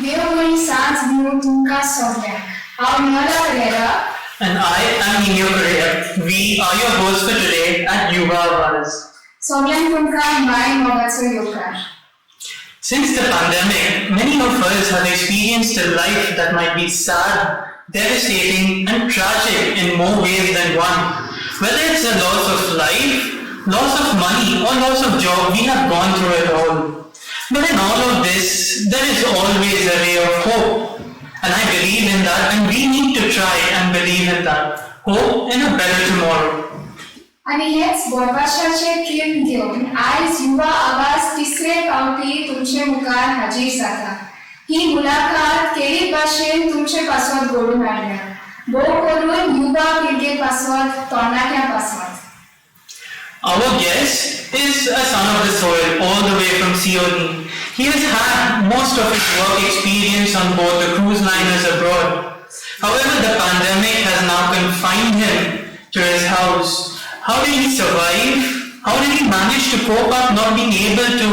देवगुणी सांज दिवून तुमका सोडल्या. हांव Niyola Pereira. And I am Nino Pereira. We are your hosts for today at Yuva Avaaz. सोडल्यान तुमका माय मोगाचो योकार. Since the pandemic, many of us have experienced a life that might be sad, devastating, and tragic in more ways than one. Whether it's a loss of life, loss of money, or loss of job, we have gone through it all. But in all of this, there is always a ray of hope. And I believe in that, and we need to try and believe in that. Hope in a better tomorrow. आणि हेच बोरवाशाचे train घेऊन आज युवा आवाज तिसरे पावटी तुमचे मुखार हाजीर जाता. ही मुलाखत केळी भाशेन तुमचे पासवत घडून हाडल्या. भोव करून युवा पिळगे पासवत तरणाट्या पासवत. Our guest is a son of the soil all the way from COD. He has had most of his work experience on board the cruise liners abroad. However, the pandemic has now confined him to his house. How did he survive? How did he manage to cope up not being able to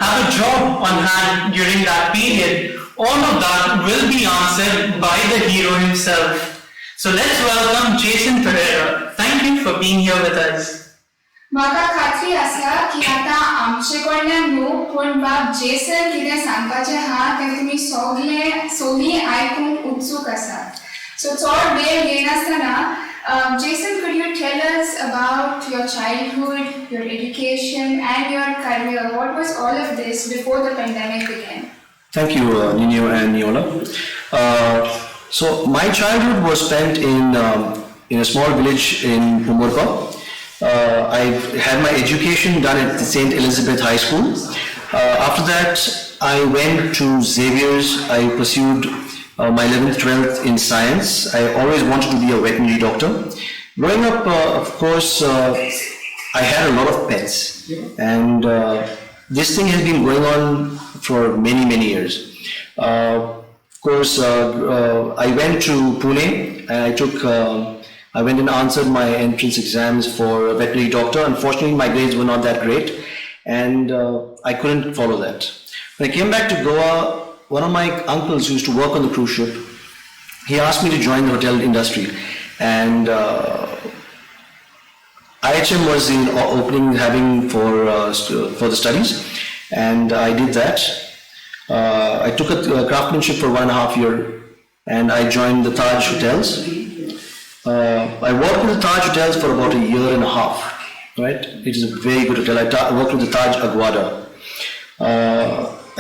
have a job on hand during that period? All of that will be answered by the hero himself. So let's welcome Jason Pereira. Thank you for being here with us. म्हाका खात्री आसा की आता आमचे कडल्यान न्हू पण बाब जेसन कितें सांगपाचें आहा तें तुमी सगळीं आयकूंक उत्सूक आसात. So चड वेळ घेनासतना Jason, could you tell us about your childhood, your education, and your career? What was all of this before the pandemic began? Thank you, Nino and Niola. So my childhood was spent in a small village in Umurpa. I had my education done at the St. Elizabeth High School. After that, I went to Xavier's. I pursued my 11th, 12th in science. I always wanted to be a veterinary doctor. Growing up, of course, I had a lot of pets. And this thing has been going on for many, many years. Of course, I went to Pune and I went and answered my entrance exams for a veterinary doctor. Unfortunately, my grades were not that great and I couldn't follow that. When I came back to Goa, one of my uncles who used to work on the cruise ship, he asked me to join the hotel industry, and IHM was in opening having for the studies, and I did that. I took a craftsmanship for 1.5 years, and I joined the Taj Hotels. I worked with the Taj Hotels for about 1.5 years. Right, it is a very good hotel. I worked with the Taj Aguada.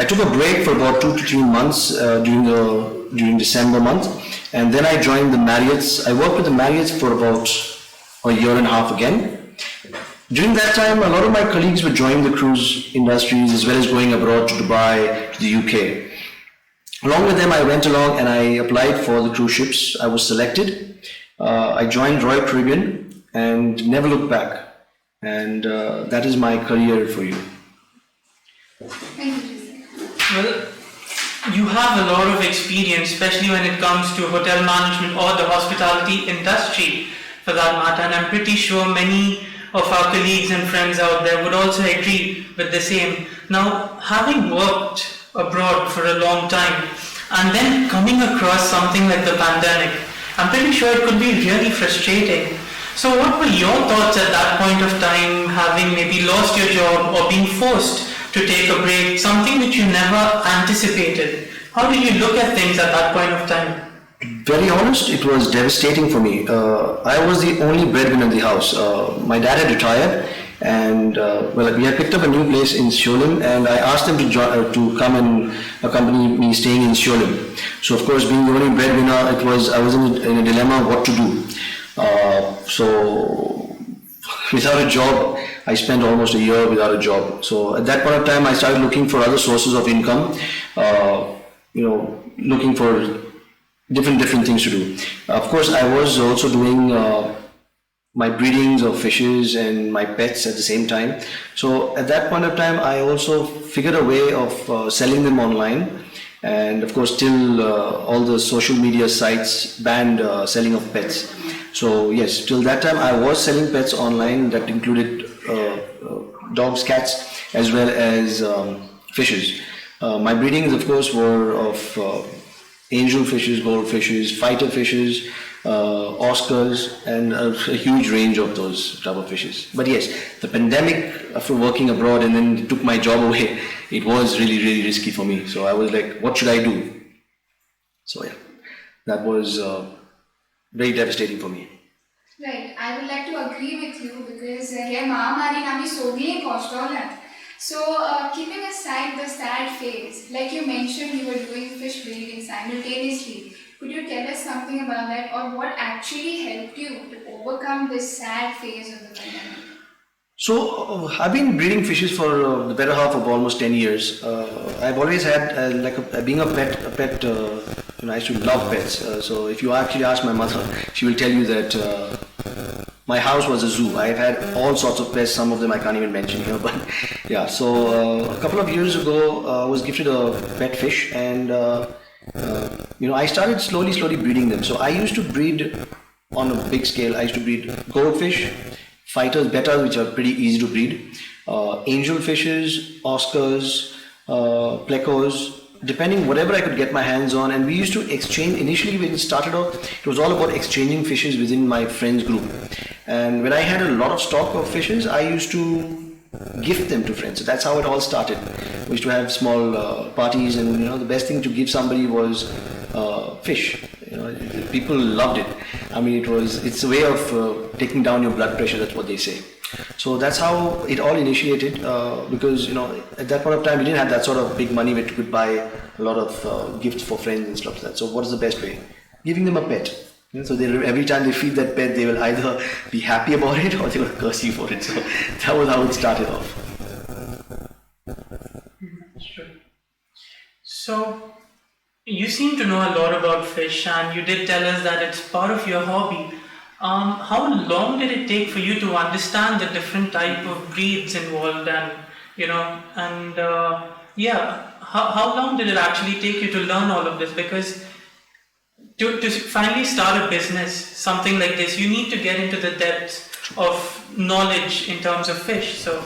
I took a break for about 2 to 3 months during December month, and then I joined the Marriotts. I worked with the Marriotts for about 1.5 years again. During that time, a lot of my colleagues were joining the cruise industries as well as going abroad to Dubai, to the UK. Along with them, I went along and I applied for the cruise ships. I was selected. I joined Royal Caribbean and never looked back. And that is my career for you. Thank you. Well, you have a lot of experience, especially when it comes to hotel management or the hospitality industry for that matter, and I'm pretty sure many of our colleagues and friends out there would also agree with the same. Now, having worked abroad for a long time and then coming across something like the pandemic, I'm pretty sure it could be really frustrating. So what were your thoughts at that point of time, having maybe lost your job or being forced to take a break, something which you never anticipated? How did you look at things at that point of time? Very honest, it was devastating for me. I was the only breadwinner in the house. My dad had retired, and we had picked up a new place in Sholim, and I asked them to come and accompany me staying in Sholim. So of course, being the only breadwinner, I was in a dilemma what to do. So without a job, I spent almost a year without a job. So at that point of time, I started looking for other sources of income, looking for different things to do. Of course, I was also doing my breedings of fishes and my pets at the same time. So at that point of time, I also figured a way of selling them online. And of course, till all the social media sites banned selling of pets. So yes, till that time I was selling pets online. That included dogs, cats, as well as fishes. My breedings, of course, were of angel fishes, goldfishes, fighter fishes, Oscars, and a huge range of those type of fishes. But yes, the pandemic, after working abroad and then it took my job away, it was really, really risky for me. So I was like, what should I do? So yeah, that was very devastating for me. Right, I would like to agree with you because here Mahamari nami sogli kostolan. So keeping aside the sad phase, like you mentioned, you were doing fish breeding simultaneously. Could you tell us something about that, or what actually helped you to overcome this sad phase of the pandemic? So I've been breeding fishes for the better half of almost 10 years. I've always had being a pet. I used to love pets. So if you actually ask my mother, she will tell you that my house was a zoo. I've had all sorts of pets. Some of them I can't even mention here, but yeah. So a couple of years ago, I was gifted a pet fish, and I started slowly breeding them. So I used to breed on a big scale. I used to breed goldfish, fighters, bettas, which are pretty easy to breed, angel fishes, Oscars, plecos, depending whatever I could get my hands on. And we used to exchange. Initially when it started off, it was all about exchanging fishes within my friends group. And when I had a lot of stock of fishes, I used to gift them to friends. So that's how it all started. We used to have small parties, and the best thing to give somebody was fish. People loved it. I mean, it's a way of taking down your blood pressure. That's what they say. So that's how it all initiated. Because at that point of time, we didn't have that sort of big money where you could buy a lot of gifts for friends and stuff like that. So what is the best way? Giving them a pet. So every time they feed that pet, they will either be happy about it or they will curse you for it. So that was how it started off. Sure. So you seem to know a lot about fish, and you did tell us that it's part of your hobby. How long did it take for you to understand the different type of breeds involved, and how long did it actually take you to learn all of this? Because to finally start a business, something like this, you need to get into the depths of knowledge in terms of fish. So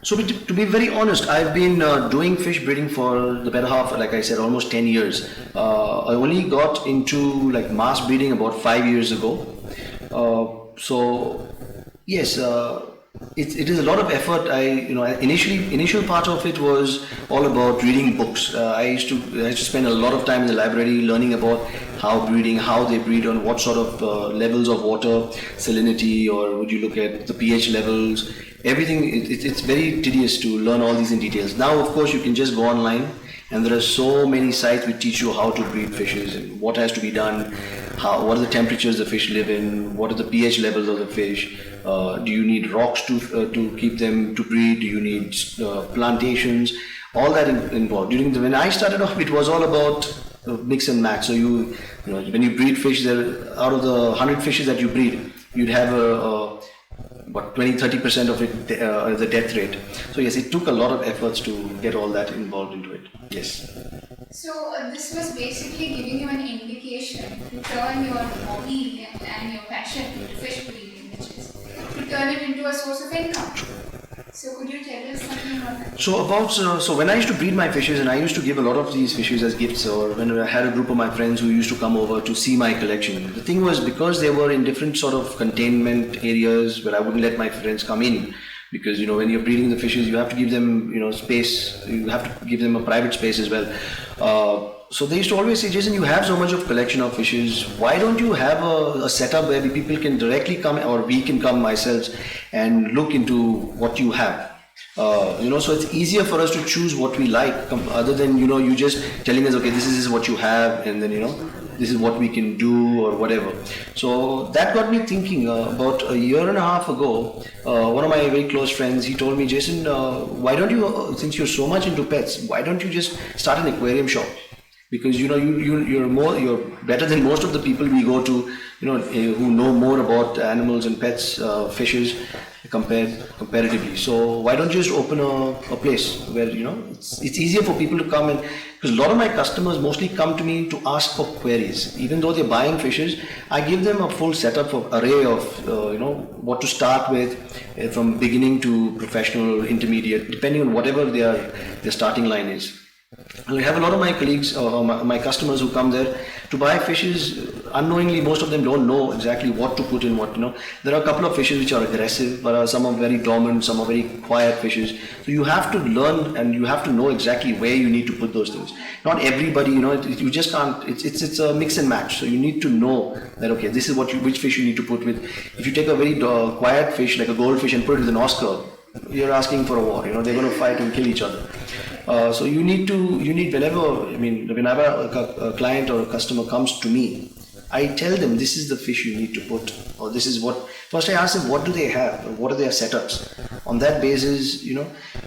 to be very honest, I've been doing fish breeding for the better half, like I said, almost 10 years. I only got into mass breeding about 5 years ago. So yes, it is a lot of effort. Initial part of it was all about reading books. I used to spend a lot of time in the library learning about how they breed, on what sort of levels of water, salinity, or would you look at the pH levels, everything. It's very tedious to learn all these in details. Now, of course, you can just go online, and there are so many sites which teach you how to breed fishes and what has to be done, what are the temperatures the fish live in, what are the pH levels of the fish, do you need rocks to keep them to breed, do you need plantations, all that involved. When I started off, it was all about mix and match. So when you breed fish, out of the 100 fishes that you breed, you'd have about 20-30% of it the death rate. So yes, it took a lot of efforts to get all that involved into it. Yes. So this was basically giving you an indication to turn your hobby and your passion into fish breeding, which is to turn it into a source of income. So could you tell us something about that? So when I used to breed my fishes, and I used to give a lot of these fishes as gifts, or when I had a group of my friends who used to come over to see my collection, the thing was, because they were in different sort of containment areas where I wouldn't let my friends come in, because when you're breeding the fishes, you have to give them space, you have to give them a private space as well. So they used to always say, Jason, you have so much of collection of fishes, why don't you have a setup where people can directly come, or we can come ourselves and look into what you have. So it's easier for us to choose what we like, other than you just telling us, okay, this is what you have, and then this is what we can do, or whatever. So that got me thinking. About a year and a half ago, one of my very close friends, he told me, Jason, why don't you, since you're so much into pets, why don't you just start an aquarium shop? Because you're better than most of the people we go to, who know more about animals and pets, fishes, comparatively. So why don't you just open a place where it's easier for people to come in, because a lot of my customers mostly come to me to ask for queries. Even though they're buying fishes, I give them a full setup of array of what to start with, from beginning to professional, intermediate, depending on whatever their starting line is. I have a lot of my colleagues or my customers who come there to buy fishes unknowingly. Most of them don't know exactly what to put in what. There are a couple of fishes which are aggressive, but some are very dormant, some are very quiet fishes. So you have to learn and you have to know exactly where you need to put those things. Not everybody, you just can't. It's a mix and match. So you need to know that okay, this is which fish you need to put with. If you take a very quiet fish like a goldfish and put it with an Oscar, you're asking for a war. They're going to fight and kill each other. So whenever a client or a customer comes to me, I tell them this is the fish you need to put, or this is what. First, I ask them what do they have, or what are their setups. On that basis,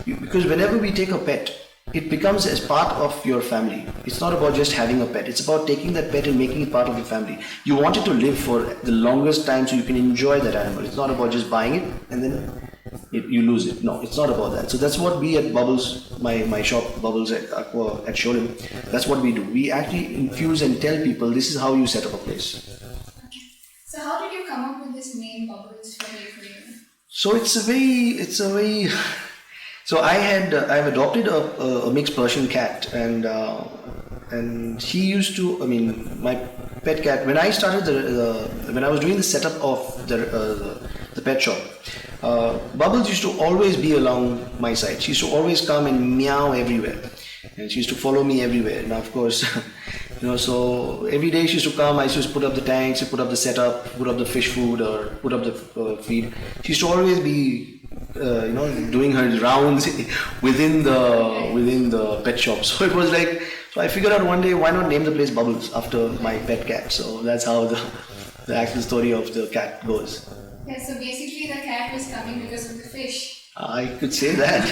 because whenever we take a pet, it becomes as part of your family. It's not about just having a pet. It's about taking that pet and making it part of your family. You want it to live for the longest time so you can enjoy that animal. It's not about just buying it and then you lose it. No, it's not about that. So that's what we at Bubbles, my shop Bubbles at Sholim, that's what we do. We actually infuse and tell people this is how you set up a place. Okay. So how did you come up with this name Bubbles for you? So so I've adopted a mixed Persian cat and he used to, my pet cat, when I started when I was doing the setup of the pet shop, Bubbles used to always be along my side. She used to always come and meow everywhere. And she used to follow me everywhere. Now, of course, so every day she used to come, I used to put up the tanks, put up the setup, put up the fish food or put up the feed. She used to always be, doing her rounds within the pet shop. So it was like, so I figured out one day, why not name the place Bubbles after my pet cat? So that's how the actual story of the cat goes. Yeah, so basically the cat was coming because of the fish. I could say that.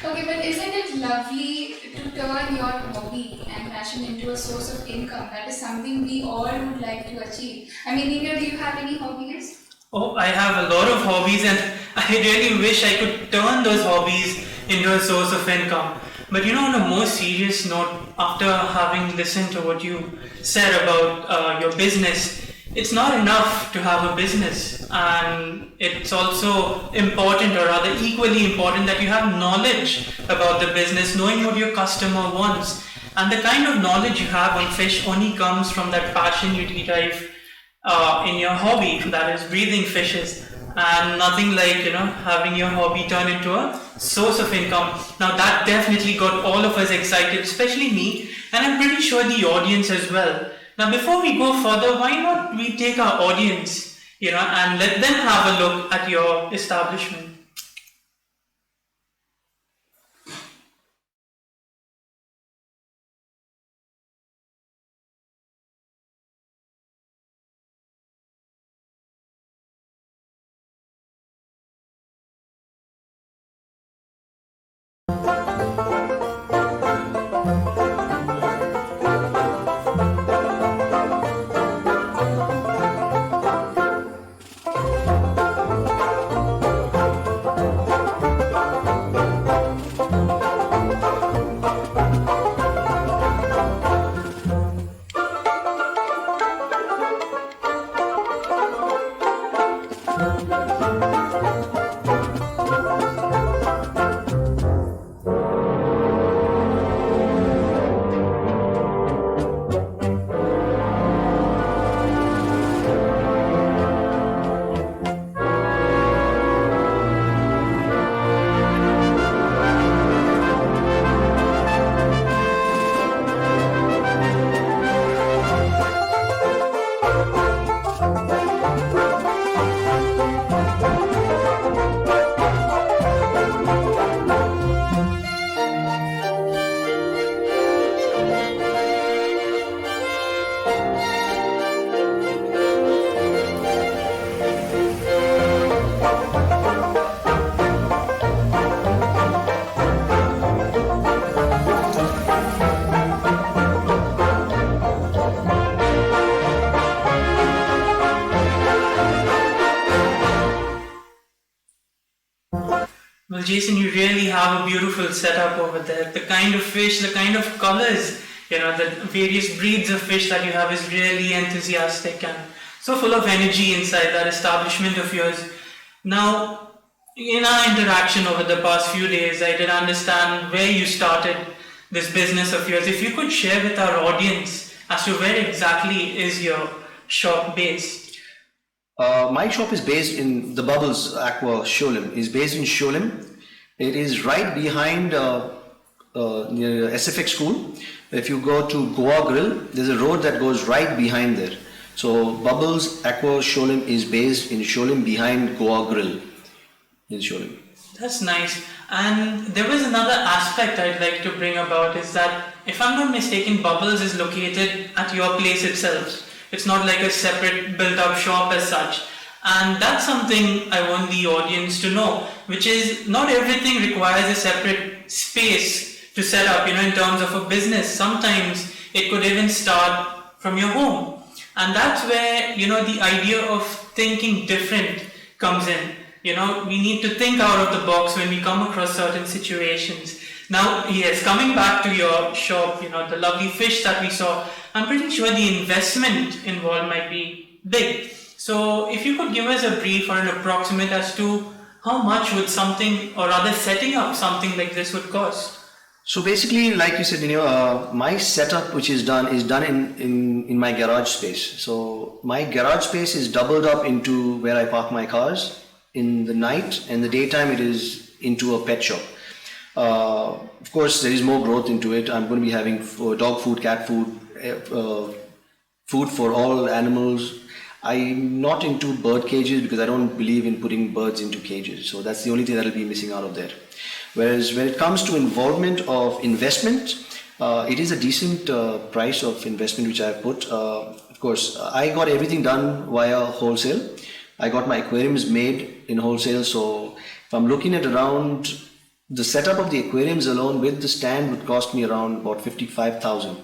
Okay, but isn't it lovely to turn your hobby and passion into a source of income? That is something we all would like to achieve. Neither do you have any hobbies? Oh, I have a lot of hobbies and I really wish I could turn those hobbies into a source of income. But on a more serious note, after having listened to what you said about your business, it's not enough to have a business, and it's also important, or rather equally important, that you have knowledge about the business, knowing what your customer wants. And the kind of knowledge you have on fish only comes from that passion you derive in your hobby, that is breathing fishes. And nothing like having your hobby turn into a source of income. Now that definitely got all of us excited, especially me, and I'm pretty sure the audience as well. Now before we go further, why not we take our audience, and let them have a look at your establishment. Well, Jason, you really have a beautiful setup over there. The kind of fish, the kind of colors, the various breeds of fish that you have is really enthusiastic and so full of energy inside that establishment of yours. Now, in our interaction over the past few days, I did understand where you started this business of yours. If you could share with our audience as to where exactly is your shop based. My shop is based in the Bubbles Aqua Sholim. Is based in Sholim. It is right behind near SFX school. If you go to Goa Grill, there's a road that goes right behind there. So Bubbles Aqua Sholim is based in Sholim behind Goa Grill in Sholim. That's nice. And there was another aspect I'd like to bring about is that, if I'm not mistaken, Bubbles is located at your place itself. It's not like a separate built-up shop as such. And that's something I want the audience to know, which is not everything requires a separate space to set up, in terms of a business. Sometimes it could even start from your home. And that's where, the idea of thinking different comes in. We need to think out of the box when we come across certain situations. Now, yes, coming back to your shop, the lovely fish that we saw, I'm pretty sure the investment involved might be big. So if you could give us a brief or an approximate as to how much would something, or rather setting up something like this would cost? So basically, like you said, my setup which is done in my garage space. So my garage space is doubled up into where I park my cars in the night, and the daytime it is into a pet shop. Of course, there is more growth into it. I'm going to be having dog food, cat food, food for all animals. I'm not into bird cages because I don't believe in putting birds into cages. So that's the only thing that will be missing out of there. Whereas when it comes to involvement of investment, it is a decent price of investment which I have put. Of course, I got everything done via wholesale. I got my aquariums made in wholesale. So if I'm looking at around the setup of the aquariums alone with the stand would cost me around about 55,000.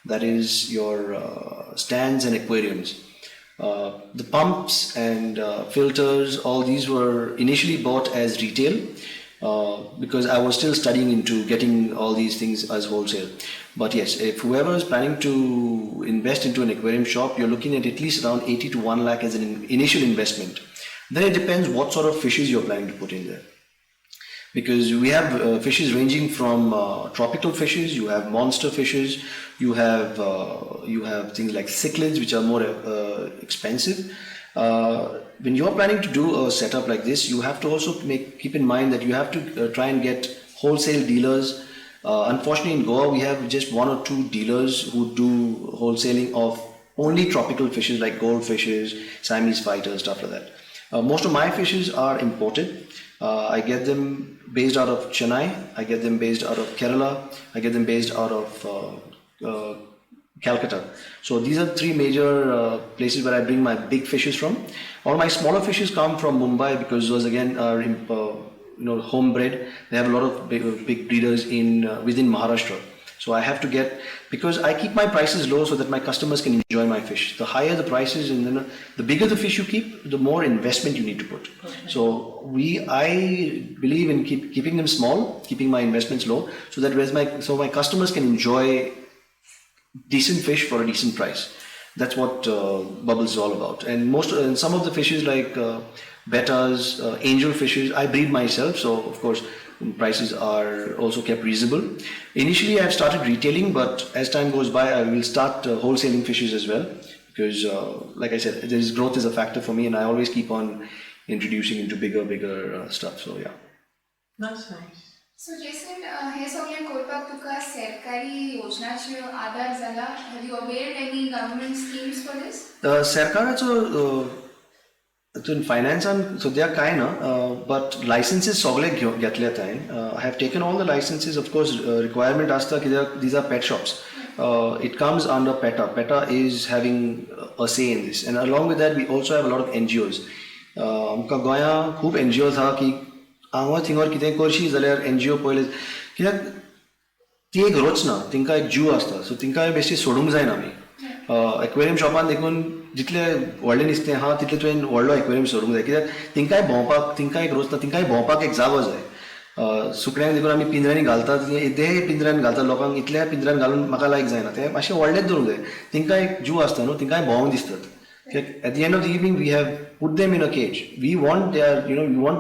That is your stands and aquariums. The pumps and filters, all these were initially bought as retail because I was still studying into getting all these things as wholesale. But yes, if whoever is planning to invest into an aquarium shop, you're looking at least around 80 to 1 lakh as an initial investment. Then it depends what sort of fishes you're planning to put in there. Because we have fishes ranging from tropical fishes, you have monster fishes, you have things like cichlids which are more expensive. When you're planning to do a setup like this, you have to also keep in mind that you have to try and get wholesale dealers. Unfortunately, in Goa, we have just 1 or 2 dealers who do wholesaling of only tropical fishes like goldfishes, Siamese fighters, stuff like that. Most of my fishes are imported. I get them based out of Chennai, I get them based out of Kerala, I get them based out of Calcutta. So these are 3 major places where I bring my big fishes from. All my smaller fishes come from Mumbai because those again are homebred. They have a lot of big breeders within Maharashtra. So I have to get, because I keep my prices low so that my customers can enjoy my fish. The higher the prices and then the bigger the fish you keep, the more investment you need to put. Okay. So I believe in keeping them small, keeping my investments low, so that my customers can enjoy decent fish for a decent price. That's what Bubbles is all about. And some of the fishes like bettas, angel fishes, I breed myself. So of course, prices are also kept reasonable. Initially, I have started retailing, but as time goes by, I will start wholesaling fishes as well. Because, like I said, growth is a factor for me, and I always keep on introducing into bigger stuff. So yeah. That's nice. So Jason, हे सगळें करपाक तुका सरकारी योजनांचो आधार जाला. Have you availed any government schemes for this? सरकाराचो फायनान्सान सद्याक कांय ना, बट लायसन्सीस सगळे घेतल्यात हांवें. I have taken all the licences. Of course requirement आसता कित्याक these are pet shops. It comes under PETA. PETA is having a say in this, and along with that we also have a lot of NGOs. आमकां गोंयांत खूब NGOs आहा की हांगा थिंगोर कितें करशी जाल्यार NGO पयले, कित्याक ती एक रोच ना, तिंका एक जीव आसता. सो तिंका बेश्टी सोडूंक जायना आमी. एक्वेरियम शॉपान देखून जितले व्हडलें नुस्तें आहा तितले तुवें व्हडलो एक्वेरियम सोडूंक जाय, कित्याक तिंकाय भोंवपाक, तिंकाय एक रोच ना, तिंकाय भोंवपाक एक जागो जाय. सुकण्यांक देखून आमी पिंजऱ्यांनी घालतात, ते पिंजऱ्यान घालतात. लोकांक इतल्या पिंजऱ्यान घालून म्हाका लायक जायना. ते मातशें व्हडलेंच दवरूंक जाय. तिंकाय एक जीव आसता न्हू, तिंकाय भोंवंक दिसतात. At the end of the evening, we have put them in a cage. We want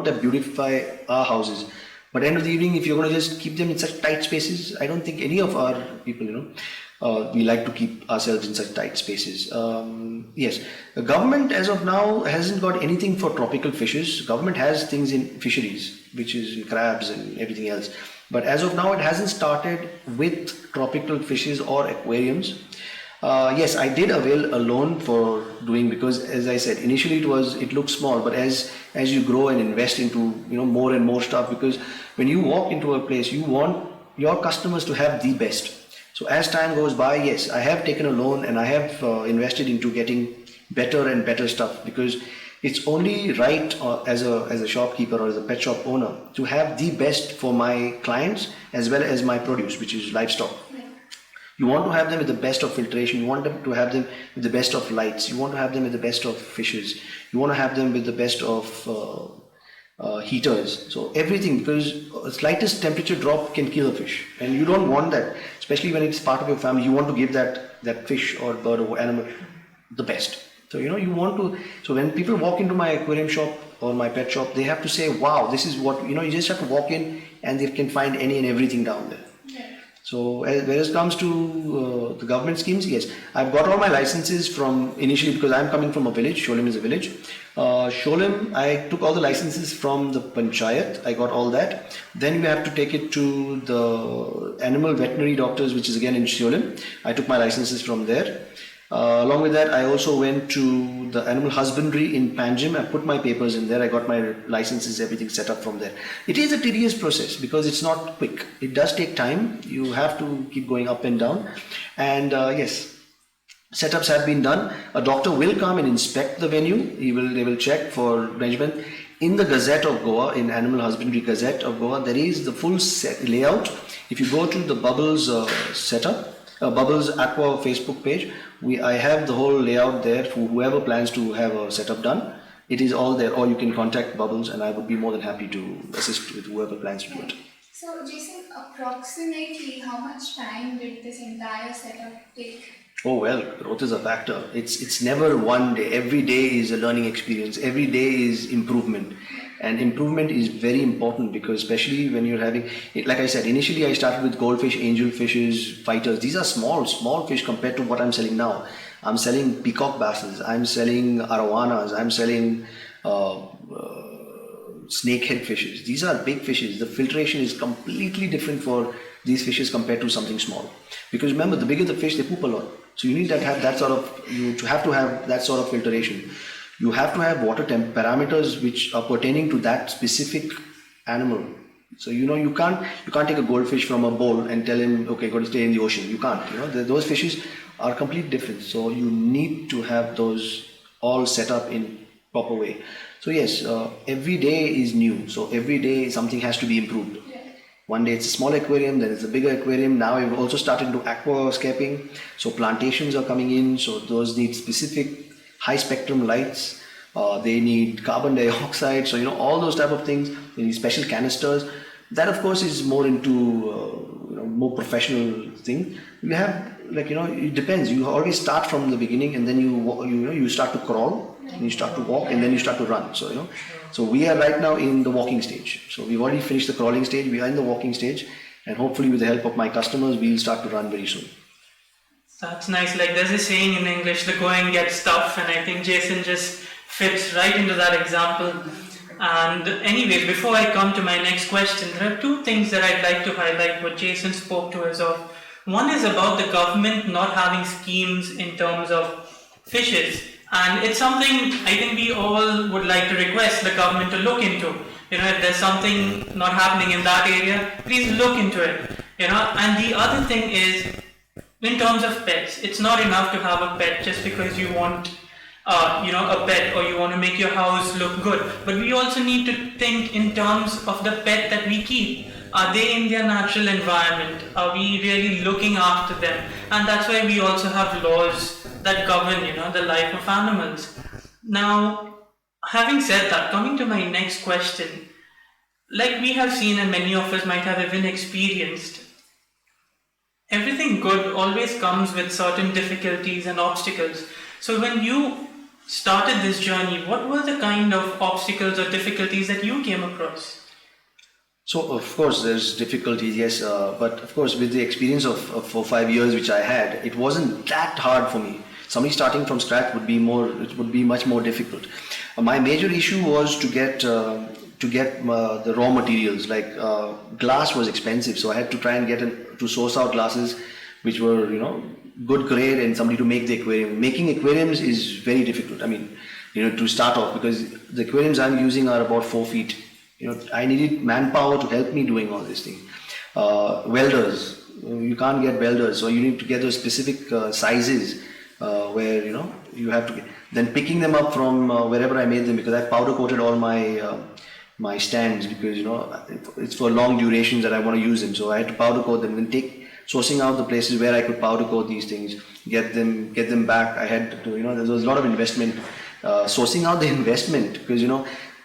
to beautify our houses. But end of the evening, if you're going to just keep them in such tight spaces, I don't think any of our people, we like to keep ourselves in such tight spaces. Yes, the government as of now hasn't got anything for tropical fishes. Government has things in fisheries, which is in crabs and everything else. But as of now, it hasn't started with tropical fishes or aquariums. Yes, I did avail a loan for doing, because as I said, initially it looked small, but as you grow and invest into more and more stuff, because when you walk into a place, you want your customers to have the best. So as time goes by, yes, I have taken a loan and I have invested into getting better and better stuff, because it's only right as a shopkeeper or as a pet shop owner to have the best for my clients as well as my produce, which is livestock. You want to have them with the best of filtration. You want them to have them with the best of lights. You want to have them with the best of fishes. You want to have them with the best of heaters. So everything, because the slightest temperature drop can kill a fish, and you don't want that. Especially when it's part of your family, you want to give that fish or bird or animal the best. So you want to. So when people walk into my aquarium shop or my pet shop, they have to say, "Wow, this is what." You just have to walk in and they can find any and everything down there. So whereas it comes to the government schemes, yes, I've got all my licenses from initially, because I'm coming from a village. Sholim is a village. Sholim, I took all the licenses from the panchayat. I got all that. Then we have to take it to the animal veterinary doctors, which is again in Sholim. I took my licenses from there. Along with that, I also went to the animal husbandry in Panjim. I put my papers in there. I got my licenses, everything set up from there. It is a tedious process because it's not quick. It does take time. You have to keep going up and down. And yes, setups have been done. A doctor will come and inspect the venue. They will check for measurement. In the Gazette of Goa, in Animal Husbandry Gazette of Goa, there is the full set layout. If you go to the Bubbles setup, Bubbles Aqua Facebook page, I have the whole layout there for whoever plans to have a setup done. It is all there, or you can contact Bubbles and I would be more than happy to assist with whoever plans to do it. So Jason, approximately how much time did this entire setup take? Oh well, growth is a factor. It's never one day. Every day is a learning experience. Every day is improvement. And improvement is very important, because especially when you're having, like I said, initially I started with goldfish, angelfishes, fighters. These are small fish compared to what I'm selling now. I'm selling peacock basses, I'm selling arowanas, I'm selling snakehead fishes. These are big fishes. The filtration is completely different for these fishes compared to something small. Because remember, the bigger the fish, they poop a lot. So you need to have that sort of filtration. You have to have water temp parameters which are pertaining to that specific animal. So you can't take a goldfish from a bowl and tell him, okay, go to stay in the ocean. You can't. Those fishes are completely different. So you need to have those all set up in proper way. So yes, every day is new. So every day something has to be improved. One day it's a small aquarium, then it's a bigger aquarium. Now we've also started to aquascaping. So plantations are coming in. So those need specific high spectrum lights, they need carbon dioxide, so all those type of things. They need special canisters. That of course is more into more professional thing. You have it depends. You always start from the beginning, and then you start to crawl, and you start to walk, and then you start to run. So so we are right now in the walking stage. So we've already finished the crawling stage. We are in the walking stage, and hopefully with the help of my customers, we'll start to run very soon. That's nice. Like there's a saying in English, the going gets tough, and I think Jason just fits right into that example. And anyway, before I come to my next question, there are two things that I'd like to highlight what Jason spoke to us of. One is about the government not having schemes in terms of fishes, and it's something I think we all would like to request the government to look into. If there's something not happening in that area, please look into it. And the other thing is, in terms of pets, it's not enough to have a pet just because you want, a pet, or you want to make your house look good. But we also need to think in terms of the pet that we keep. Are they in their natural environment? Are we really looking after them? And that's why we also have laws that govern, the life of animals. Now, having said that, coming to my next question, like we have seen and many of us might have even experienced, everything good always comes with certain difficulties and obstacles. So when you started this journey, what were the kind of obstacles or difficulties that you came across? So of course there's difficulties, yes, but of course with the experience of 4 5 years which I had, it wasn't that hard for me. Somebody starting from scratch would be it would be much more difficult. My major issue was to get the raw materials. Like glass was expensive, so I had to try and to source out glasses which were good grade and somebody to make the aquarium. Making aquariums is very difficult. I mean, to start off, because the aquariums I'm using are about 4 feet. I needed manpower to help me doing all this thing. Welders, you can't get welders, so you need to get those specific sizes where you have to get. Then picking them up from wherever I made them, because I powder coated all my stands, because it's for long durations that I want to use them. So I had to powder coat them, then sourcing out the places where I could powder coat these things, get them back. I had to there was a lot of investment, sourcing out the investment, because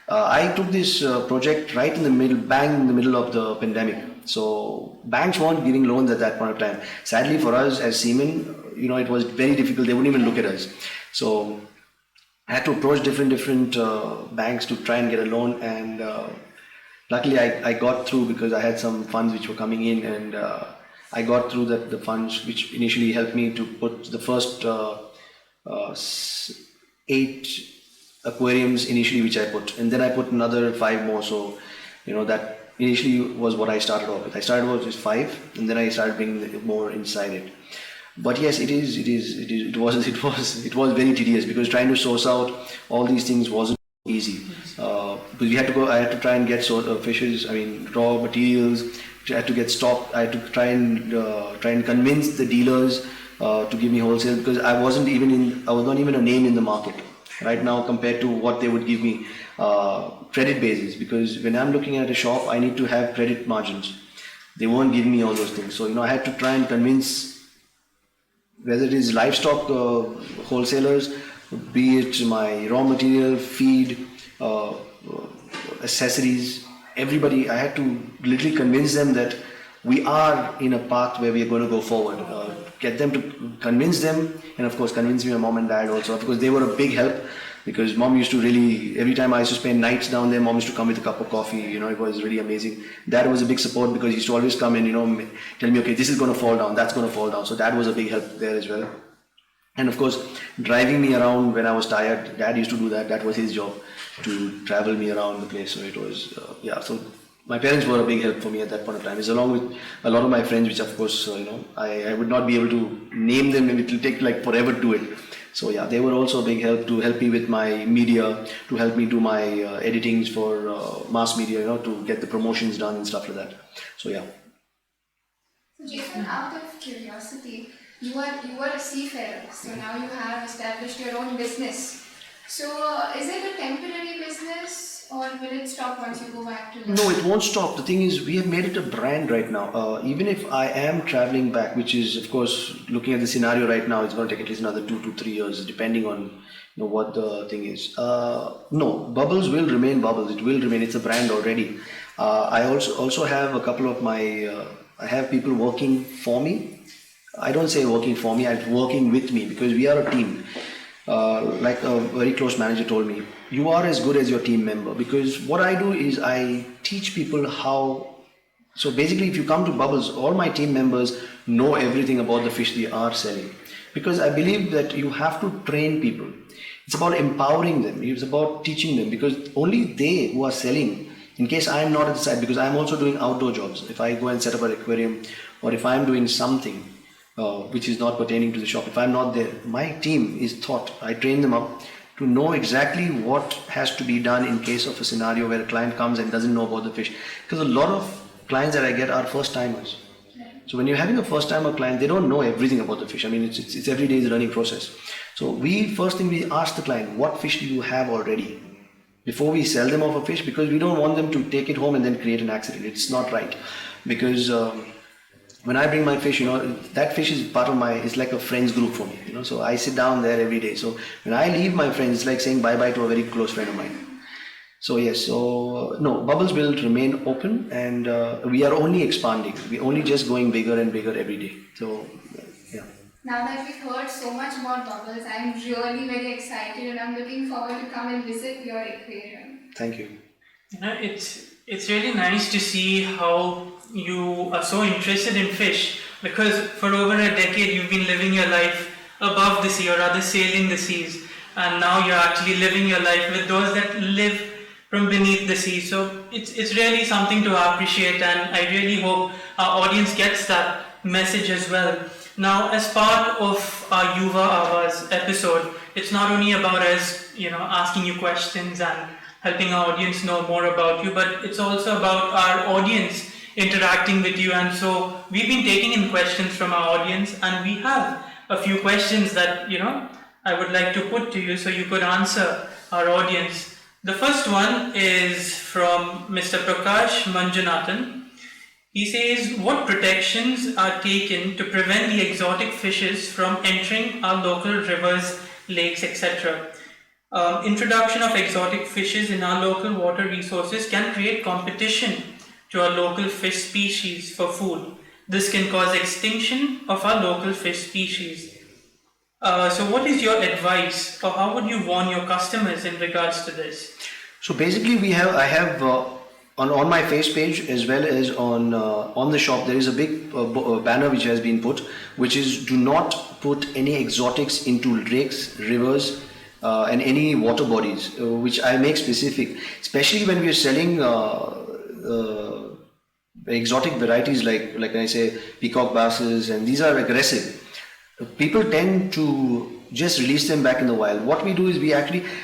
I took this project right in the middle, bang in the middle of the pandemic. So banks weren't giving loans at that point of time. Sadly for us as seamen, it was very difficult. They wouldn't even look at us. So I had to approach different banks to try and get a loan, and luckily I got through, because I had some funds which were coming in, and I got through the funds which initially helped me to put the first 8 aquariums initially which I put, and then I put another 5 more. So that initially was what I started off with. I started off with 5, and then I started bringing more inside it. But yes, it was very tedious, because trying to source out all these things wasn't easy. Because I had to try and get fishes, raw materials. I had to get stock. I had to try and convince the dealers to give me wholesale, because I was not even a name in the market right now compared to what they would give me credit basis. Because when I'm looking at a shop, I need to have credit margins. They won't give me all those things. So I had to try and convince, whether it is livestock wholesalers, be it my raw material, feed, accessories, everybody. I had to literally convince them that we are in a path where we are going to go forward. Get them to convince them, and of course convince my mom and dad also, because they were a big help. Because mom used to really, every time I used to spend nights down there, mom used to come with a cup of coffee. It was really amazing. Dad was a big support, because he used to always come and tell me, okay, this is going to fall down, that's going to fall down. So dad was a big help there as well. And of course, driving me around when I was tired, dad used to do that. That was his job, to travel me around the place. So it was, so my parents were a big help for me at that point of time. It's along with a lot of my friends, which of course, I would not be able to name them, and it will take like forever to do it. So yeah, they were also a big help to help me with my media, to help me do my editings for mass media, to get the promotions done and stuff like that. So yeah. So Jason, out of curiosity, you were a seafarer, so now you have established your own business. So is it a temporary business, or will it stop once you go back to No, it won't stop. The thing is, we have made it a brand right now. Even if I am traveling back, which is, of course, looking at the scenario right now, it's going to take at least another 2 to 3 years, depending on what the thing is. No, Bubbles will remain Bubbles. It will remain. It's a brand already. I also have a couple of I have people working for me. I don't say working for me, I'm working with me, because we are a team. Like a very close manager told me, you are as good as your team member. Because what I do is I teach people how. So basically, if you come to Bubbles, all my team members know everything about the fish they are selling. Because I believe that you have to train people. It's about empowering them. It's about teaching them, because only they who are selling, in case I am not at the side, because I am also doing outdoor jobs. If I go and set up an aquarium, or if I am doing something which is not pertaining to the shop, if I'm not there, my team is taught. I train them up to know exactly what has to be done in case of a scenario where a client comes and doesn't know about the fish. Because a lot of clients that I get are first timers. So when you're having a first timer client, they don't know everything about the fish. It's every day is a learning process. So first thing we ask the client, what fish do you have already? Before we sell them off a fish, because we don't want them to take it home and then create an accident. It's not right. Because when I bring my fish, that fish is part of it's like a friends group for me, so I sit down there every day. So when I leave my friends, it's like saying bye-bye to a very close friend of mine. So yes, no, Bubbles will remain open, and we are only expanding. We're only just going bigger and bigger every day. So yeah. Now that we've heard so much about Bubbles, I'm really very excited, and I'm looking forward to come and visit your aquarium. Thank you. It's really nice to see how you are so interested in fish, because for over a decade you've been living your life above the sea, or rather sailing the seas, and now you're actually living your life with those that live from beneath the sea. So it's really something to appreciate, and I really hope our audience gets that message as well. Now, as part of our Yuva Avaaz episode, it's not only about us, asking you questions and helping our audience know more about you, but it's also about our audience interacting with you. And so we've been taking in questions from our audience, and we have a few questions that I would like to put to you so you could answer our audience. The first one is from Mr. Prakash Manjunathan. He says, what protections are taken to prevent the exotic fishes from entering our local rivers, lakes, etc.? Introduction of exotic fishes in our local water resources can create competition to our local fish species for food. This can cause extinction of our local fish species. So what is your advice, or how would you warn your customers in regards to this? So basically, I have on my face page as well as on the shop, there is a big banner which has been put, which is do not put any exotics into lakes, rivers, and any water bodies, which I make specific, especially when we are selling exotic varieties like I say peacock basses, and these are aggressive. People tend to just release them back in the wild. What we do is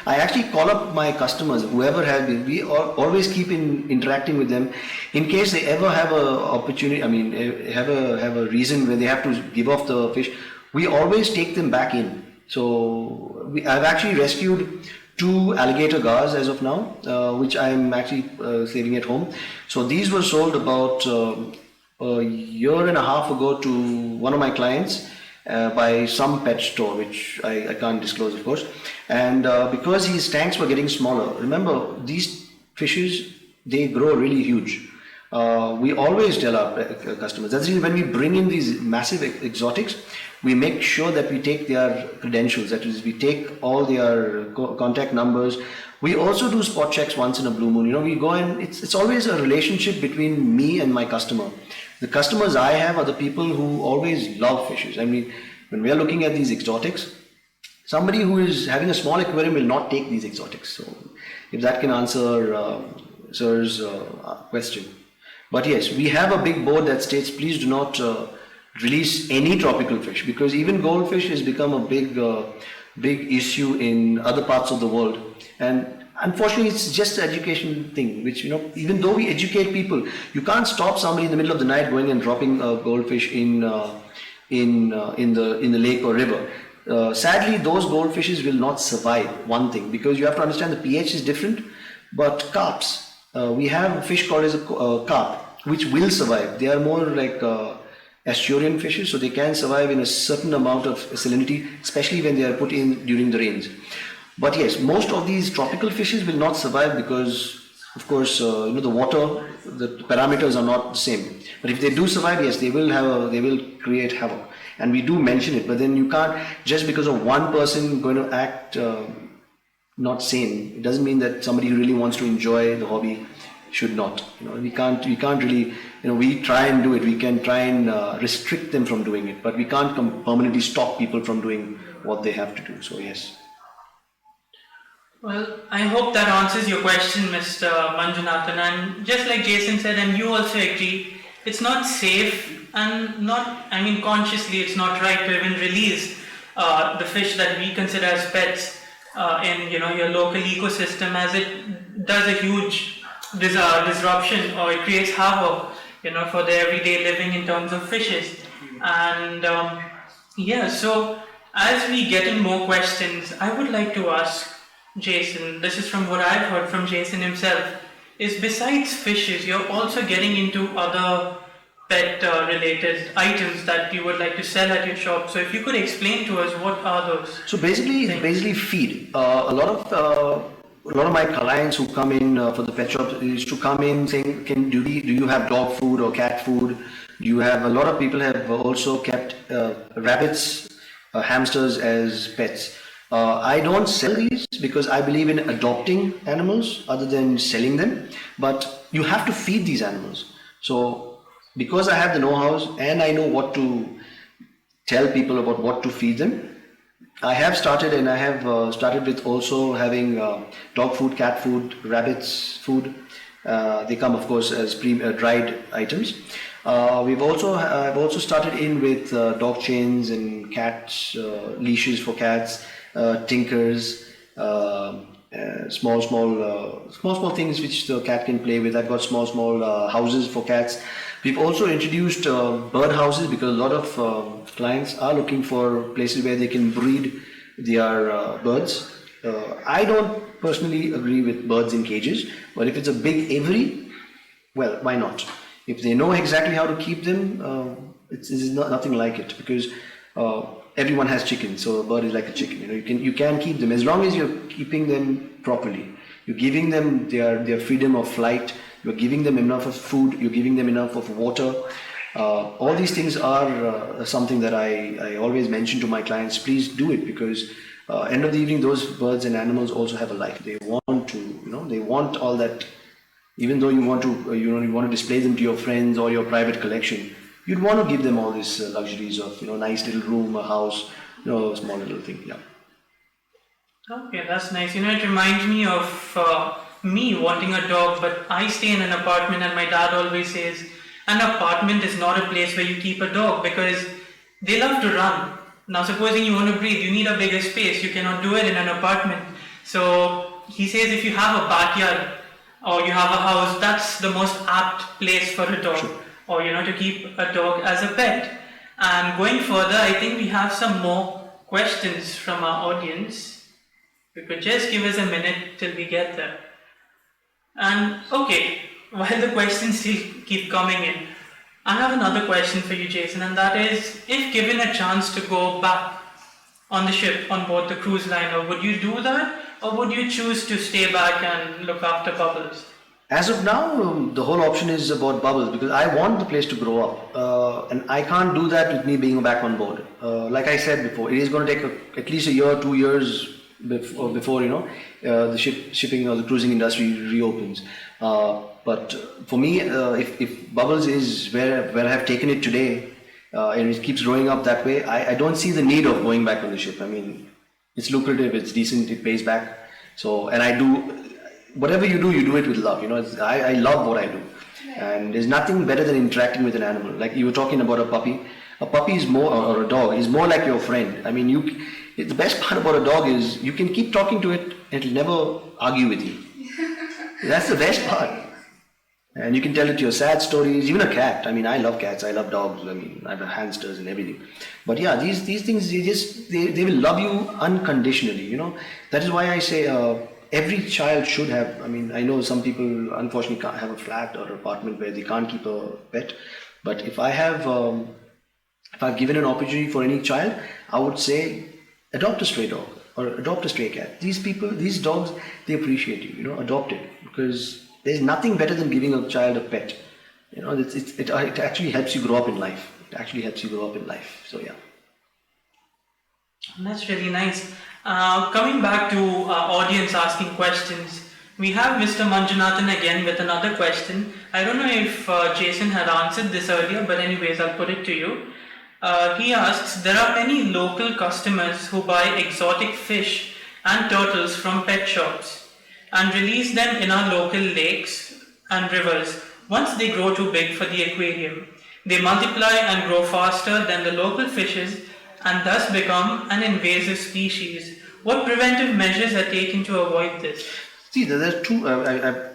I actually call up my customers, whoever has been. We always keep interacting with them in case they ever have a opportunity. I mean, have a reason where they have to give off the fish. We always take them back in. So I've actually rescued 2 alligator gars as of now, which I'm actually saving at home. So these were sold about a year and a half ago to one of my clients. By some pet store, which I can't disclose, of course. And because his tanks were getting smaller, remember, these fishes, they grow really huge. We always tell our customers, that's the reason when we bring in these massive exotics, we make sure that we take their credentials, that is, we take all their contact numbers. We also do spot checks once in a blue moon. We go and it's always a relationship between me and my customer. The customers I have are the people who always love fishes. I mean, when we are looking at these exotics, somebody who is having a small aquarium will not take these exotics. So, if that can answer sir's question. But yes, we have a big board that states, please do not release any tropical fish, because even goldfish has become a big issue in other parts of the world. And unfortunately, it's just an education thing, which, even though we educate people, you can't stop somebody in the middle of the night going and dropping a goldfish in the lake or river. Sadly, those goldfishes will not survive, one thing, because you have to understand the pH is different. But carps, we have a fish called as a carp, which will survive. They are more like estuarine fishes, so they can survive in a certain amount of salinity, especially when they are put in during the rains. But yes, most of these tropical fishes will not survive because, of course, the water, the parameters are not the same. But if they do survive, yes, they will create havoc. And we do mention it, but then you can't, just because of one person going to act not sane, it doesn't mean that somebody who really wants to enjoy the hobby should not. We can't really, we try and do it. We can try and restrict them from doing it, but we can't permanently stop people from doing what they have to do. So yes. Well, I hope that answers your question, Mr. Manjunathan. And just like Jason said, and you also agree, it's not safe and consciously it's not right to even release the fish that we consider as pets in your local ecosystem, as it does a huge disruption, or it creates havoc for their everyday living in terms of fishes. And so as we get in more questions, I would like to ask Jason, this is from what I've heard from Jason himself, is besides fishes, you're also getting into other pet related items that you would like to sell at your shop. So if you could explain to us, what are those? So basically feed. A lot of my clients who come in for the pet shop is to come in saying, do you have dog food or cat food? A lot of people have also kept rabbits, hamsters as pets. I don't sell these because I believe in adopting animals other than selling them. But you have to feed these animals. So because I have the know-how and I know what to tell people about what to feed them, I have started, and I have started with also having dog food, cat food, rabbits food. They come, of course, as dried items. I've also started in with dog chains and cats, leashes for cats, tinkers, small things which the cat can play with. I've got small houses for cats. We've also introduced bird houses because a lot of clients are looking for places where they can breed their birds. I don't personally agree with birds in cages, but if it's a big aviary, well, why not? If they know exactly how to keep them, it's nothing like it, because everyone has chickens, so a bird is like a chicken. You can keep them as long as you're keeping them properly. You're giving them their freedom of flight. You're giving them enough of food. You're giving them enough of water. All these things are something that I always mention to my clients. Please do it, because end of the evening, those birds and animals also have a life. They want to, they want all that. Even though you want to, you want to display them to your friends or your private collection, you'd want to give them all these luxuries of, nice little room, a house, a small little thing. Yeah. Okay, that's nice. It reminds me of me wanting a dog, but I stay in an apartment, and my dad always says, an apartment is not a place where you keep a dog, because they love to run. Now, supposing you want to breathe, you need a bigger space. You cannot do it in an apartment. So he says if you have a backyard or you have a house, that's the most apt place for a dog. Sure. Or to keep a dog as a pet. And going further, I think we have some more questions from our audience. You could just give us a minute till we get there. And okay, while the questions still keep coming in, I have another question for you, Jason, and that is, if given a chance to go back on the ship on board the cruise liner, would you do that, or would you choose to stay back and look after Bubbles? As of now, the whole option is about Bubbles, because I want the place to grow up, and I can't do that with me being back on board. Like I said before, it is going to take at least a year, 2 years before the shipping or the cruising industry reopens. But for me, if Bubbles is where I have taken it today, and it keeps growing up that way, I don't see the need of going back on the ship. I mean, it's lucrative, it's decent, it pays back. So, and I do. Whatever you do it with love. I love what I do, and there's nothing better than interacting with an animal. Like you were talking about a puppy. A puppy is more, or a dog is more like your friend. I mean, the best part about a dog is you can keep talking to it, and it'll never argue with you. That's the best part. And you can tell it your sad stories. Even a cat. I mean, I love cats. I love dogs. I mean, I have hamsters and everything. But yeah, these things they will love you unconditionally. That is why I say. Every child should have. I mean, I know some people unfortunately can't have a flat or apartment where they can't keep a pet. But if I've given an opportunity for any child, I would say adopt a stray dog or adopt a stray cat. These dogs, they appreciate you. Adopt it, because there's nothing better than giving a child a pet. It actually helps you grow up in life. So yeah. That's really nice. Coming back to our audience asking questions, we have Mr. Manjunathan again with another question. I don't know if Jason had answered this earlier, but anyways, I'll put it to you. He asks, there are many local customers who buy exotic fish and turtles from pet shops and release them in our local lakes and rivers. Once they grow too big for the aquarium, they multiply and grow faster than the local fishes and thus become an invasive species. What preventive measures are taken to avoid this? See, there are two.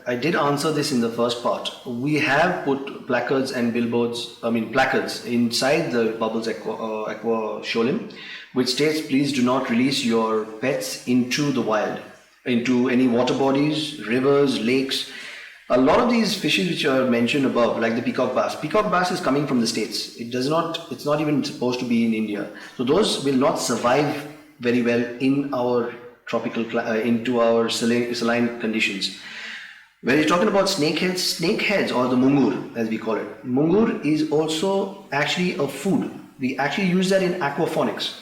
I did answer this in the first part. We have put placards and billboards, placards inside the Bubbles Aqua showroom, which states, please do not release your pets into the wild, into any water bodies, rivers, lakes. A lot of these fishes which are mentioned above, like the peacock bass is coming from the States. It's not even supposed to be in India. So those will not survive very well in our into our saline conditions. When you're talking about snakeheads or the mungur, as we call it, mungur is also actually a food. We actually use that in aquaponics.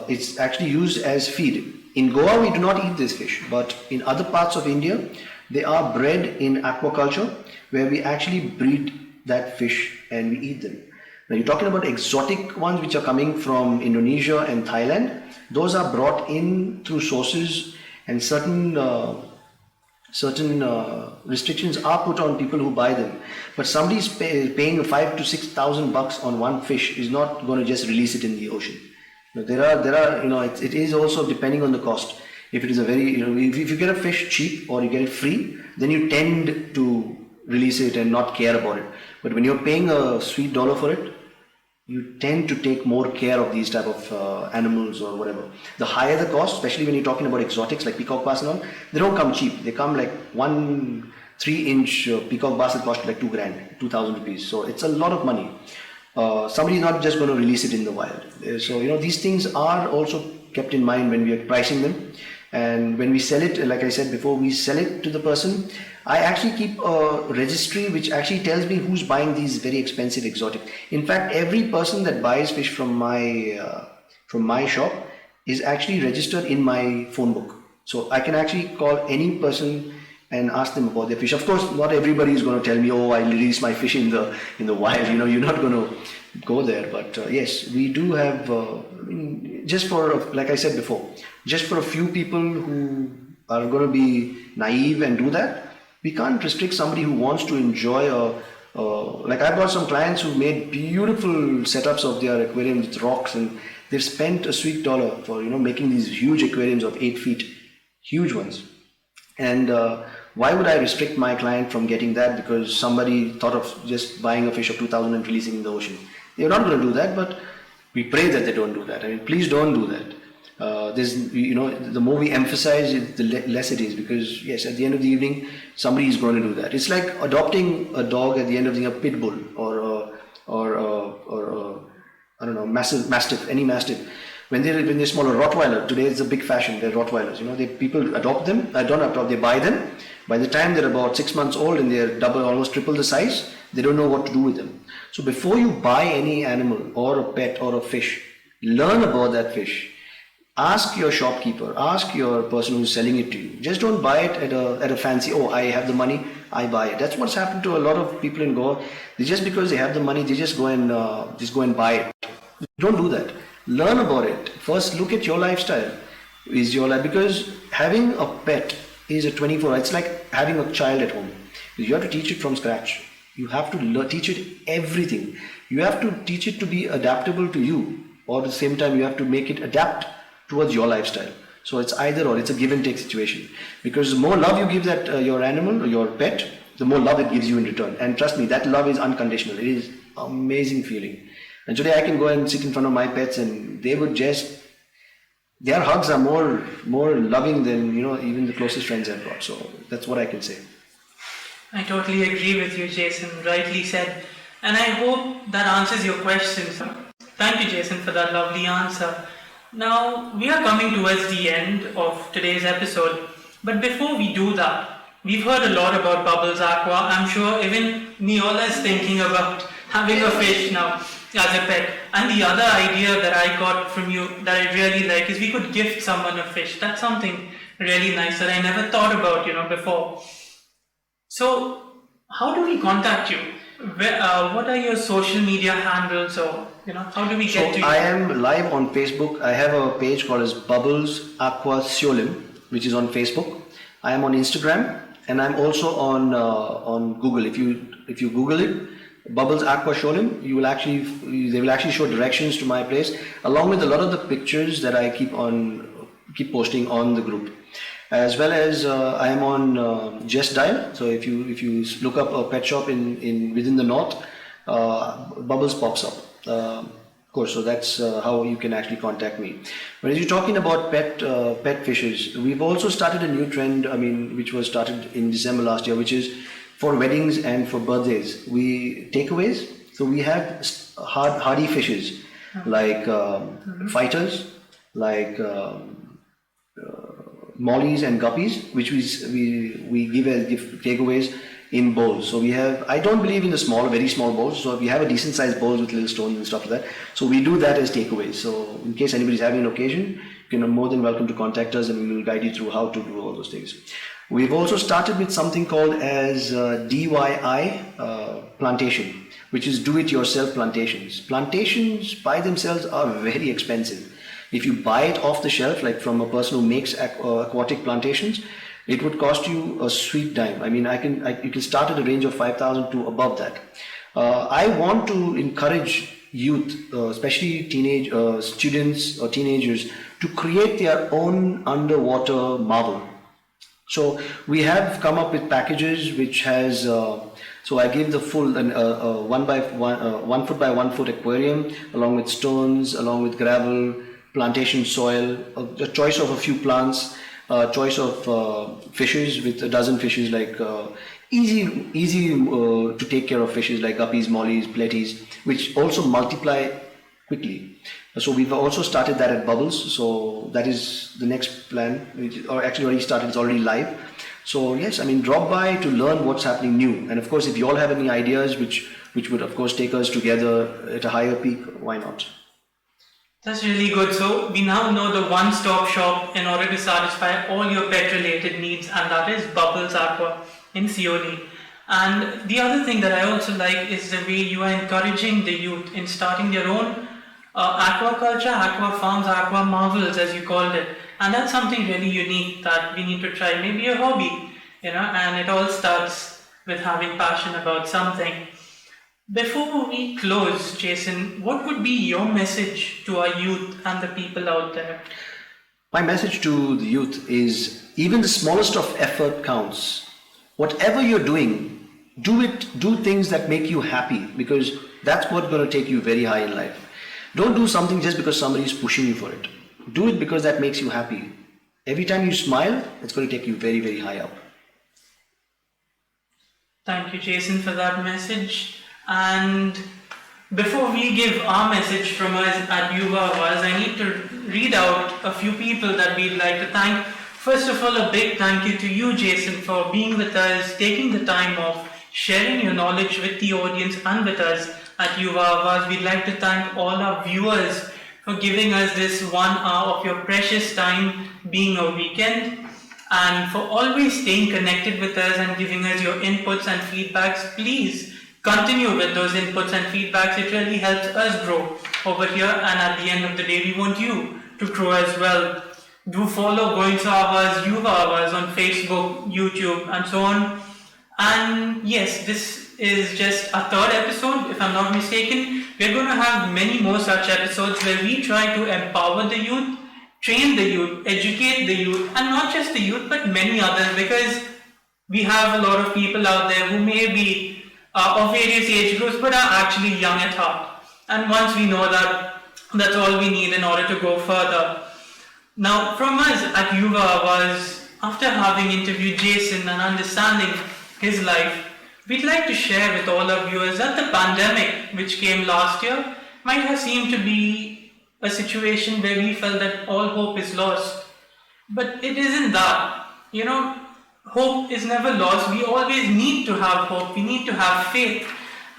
It's actually used as feed. In Goa, we do not eat this fish, but in other parts of India, they are bred in aquaculture, where we actually breed that fish and we eat them. Now, you're talking about exotic ones which are coming from Indonesia and Thailand. Those are brought in through sources, and certain restrictions are put on people who buy them. But somebody's paying $5,000 to $6,000 on one fish is not going to just release it in the ocean. Now, there are it is also depending on the cost. If it is a very if you get a fish cheap or you get it free, then you tend to release it and not care about it. But when you're paying a sweet dollar for it, you tend to take more care of these type of animals or whatever. The higher the cost, especially when you're talking about exotics like peacock bass and all, they don't come cheap. They come like 1 3-inch peacock bass that cost like $2,000, 2,000 rupees. So it's a lot of money. Somebody's not just going to release it in the wild. So these things are also kept in mind when we are pricing them. And when we sell it, like I said before, we sell it to the person. I actually keep a registry which actually tells me who's buying these very expensive exotic. In fact, every person that buys fish from my shop is actually registered in my phone book. So I can actually call any person and ask them about their fish. Of course, not everybody is going to tell me, "Oh, I release my fish in the wild." You're not going to go there. But yes, we do have. Just for, like I said before, just for a few people who are going to be naive and do that, we can't restrict somebody who wants to enjoy like I've got some clients who made beautiful setups of their aquarium with rocks, and they've spent a sweet dollar for making these huge aquariums of 8 feet, huge ones. And why would I restrict my client from getting that because somebody thought of just buying a fish of 2,000 and releasing in the ocean? They're not going to do that, but we pray that they don't do that. I mean, please don't do that. The more we emphasize it, the less it is, because yes, at the end of the evening, somebody is going to do that. It's like adopting a dog at the end of the day, a pit bull or I don't know, mastiff, any mastiff. When they're small, a Rottweiler, today it's a big fashion, they're Rottweilers. People adopt them, don't adopt, they buy them. By the time they're about 6 months old and they're almost triple the size, they don't know what to do with them. So before you buy any animal or a pet or a fish, learn about that fish. Ask your shopkeeper, ask your person who's selling it to you. Just don't buy it at a fancy, I have the money, I buy it. That's what's happened to a lot of people in Goa. Just because they have the money, they just go and buy it. Don't do that. Learn about it. First, look at your lifestyle. Is your life, because having a pet is a 24. It's like having a child at home. You have to teach it from scratch. You have to teach it everything. You have to teach it to be adaptable to you, or at the same time you have to make it adapt towards your lifestyle. So it's either or. It's a give and take situation. Because the more love you give that your animal or your pet, the more love it gives you in return. And trust me, that love is unconditional. It is amazing feeling. And today I can go and sit in front of my pets, and they would their hugs are more loving than even the closest friends I've got. So that's what I can say. I totally agree with you, Jason. Rightly said. And I hope that answers your questions. Thank you, Jason, for that lovely answer. Now, we are coming towards the end of today's episode. But before we do that, we've heard a lot about Bubbles Aqua. I'm sure even Neola is thinking about having a fish now as a pet. And the other idea that I got from you that I really like is we could gift someone a fish. That's something really nice that I never thought about, before. So, how do we contact you? What are your social media handles, or how do we get to you? I am live on Facebook. I have a page called as Bubbles Aqua Sholim, which is on Facebook. I am on Instagram, and I'm also on Google. If you Google it, Bubbles Aqua Sholim, they will actually show directions to my place, along with a lot of the pictures that I keep posting on the group. As well as I am on Just Dial. So if you look up a pet shop within the north, Bubbles pops up. Of course, so that's how you can actually contact me. But as you're talking about pet fishes, we've also started a new trend. Which was started in December last year, which is for weddings and for birthdays. We takeaways. So we have hardy fishes like fighters, like mollies and guppies, which we give as takeaways in bowls. So we have, I don't believe in the small, very small bowls. So we have a decent sized bowls with little stones and stuff like that. So we do that as takeaways. So in case anybody's having an occasion, you are more than welcome to contact us and we will guide you through how to do all those things. We've also started with something called as DIY plantation, which is do-it-yourself plantations. Plantations by themselves are very expensive. If you buy it off the shelf, like from a person who makes aquatic plantations, it would cost you a sweet dime. I mean, you can start at a range of 5,000 to above that. I want to encourage youth, especially teenage students or teenagers, to create their own underwater marble. So we have come up with packages which has, so I gave the full 1 foot by 1 foot aquarium along with stones, along with gravel, plantation soil, a choice of a few plants, choice of fishes with a dozen fishes, like easy to take care of fishes like guppies, mollies, platies, which also multiply quickly. So we've also started that at Bubbles. So that is the next plan, or actually already started, it's already live. So yes, I mean, drop by to learn what's happening new. And of course, if you all have any ideas which would of course take us together at a higher peak, why not? That's really good. So we now know the one-stop shop in order to satisfy all your pet-related needs, and that is Bubbles Aqua in Seoni. And the other thing that I also like is the way you are encouraging the youth in starting their own aquaculture, aqua farms, aqua marvels as you called it. And that's something really unique that we need to try, maybe a hobby, and it all starts with having passion about something. Before we close, Jason, what would be your message to our youth and the people out there? My message to the youth is even the smallest of effort counts. Whatever you're doing, do things that make you happy, because that's what's going to take you very high in life. Don't do something just because somebody is pushing you for it. Do it because that makes you happy. Every time you smile, it's going to take you very, very high up. Thank you, Jason, for that message. And before we give our message from us at Yuva Avaaz, I need to read out a few people that we'd like to thank. First of all, a big thank you to you, Jason, for being with us, taking the time off, sharing your knowledge with the audience and with us at Yuva Avaaz. We'd like to thank all our viewers for giving us this 1 hour of your precious time, being a weekend, and for always staying connected with us and giving us your inputs and feedbacks. Please continue with those inputs and feedbacks. It really helps us grow over here, and at the end of the day, we want you to grow as well. Do follow Goencho Avaaz, Yuva Avaaz on Facebook, YouTube, and so on. And yes, this is just a third episode, if I'm not mistaken. We're going to have many more such episodes where we try to empower the youth, train the youth, educate the youth, and not just the youth, but many others, because we have a lot of people out there who may be of various age groups but are actually young at heart. And once we know that, that's all we need in order to go further. Now, from us at Yuva Avaaz, after having interviewed Jason and understanding his life, we'd like to share with all our viewers that the pandemic, which came last year, might have seemed to be a situation where we felt that all hope is lost. But it isn't that. Hope is never lost. We always need to have hope. We need to have faith.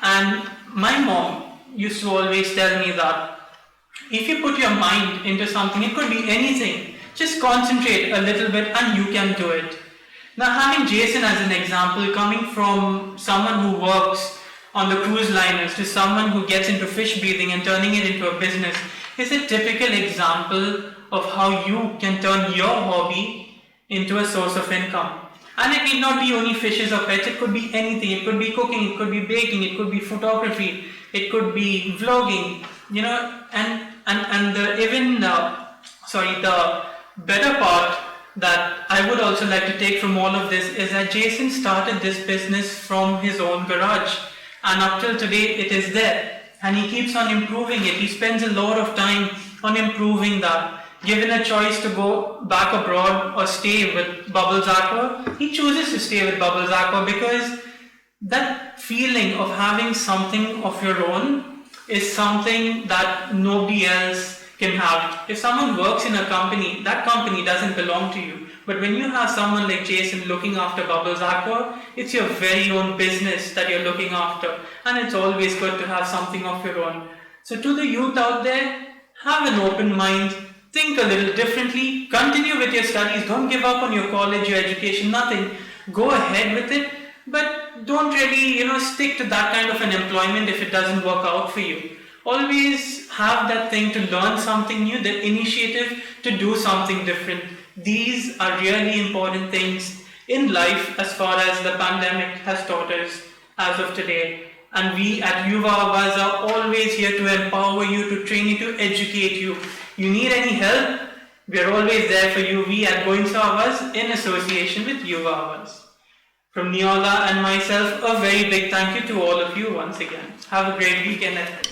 And my mom used to always tell me that if you put your mind into something, it could be anything. Just concentrate a little bit and you can do it. Now, having Jason as an example, coming from someone who works on the cruise liners to someone who gets into fish breathing and turning it into a business, is a typical example of how you can turn your hobby into a source of income. And it need not be only fishes or pets, it could be anything. It could be cooking, it could be baking, it could be photography, it could be vlogging, and the better part that I would also like to take from all of this is that Jason started this business from his own garage, and up till today it is there, and he keeps on improving it. He spends a lot of time on improving that. Given a choice to go back abroad or stay with Bubbles Aqua, he chooses to stay with Bubbles Aqua because that feeling of having something of your own is something that nobody else can have. If someone works in a company, that company doesn't belong to you. But when you have someone like Jason looking after Bubbles Aqua, it's your very own business that you're looking after, and it's always good to have something of your own. So to the youth out there, have an open mind, think a little differently, continue with your studies, don't give up on your college, your education, nothing. Go ahead with it, but don't really, stick to that kind of an employment if it doesn't work out for you. Always have that thing to learn something new, the initiative to do something different. These are really important things in life as far as the pandemic has taught us as of today. And we at Yuva Avaaz are always here to empower you, to train you, to educate you. You need any help? We are always there for you. We at Goencho Avaaz in association with Yuva Avaaz. From Neola and myself, a very big thank you to all of you once again. Have a great weekend ahead.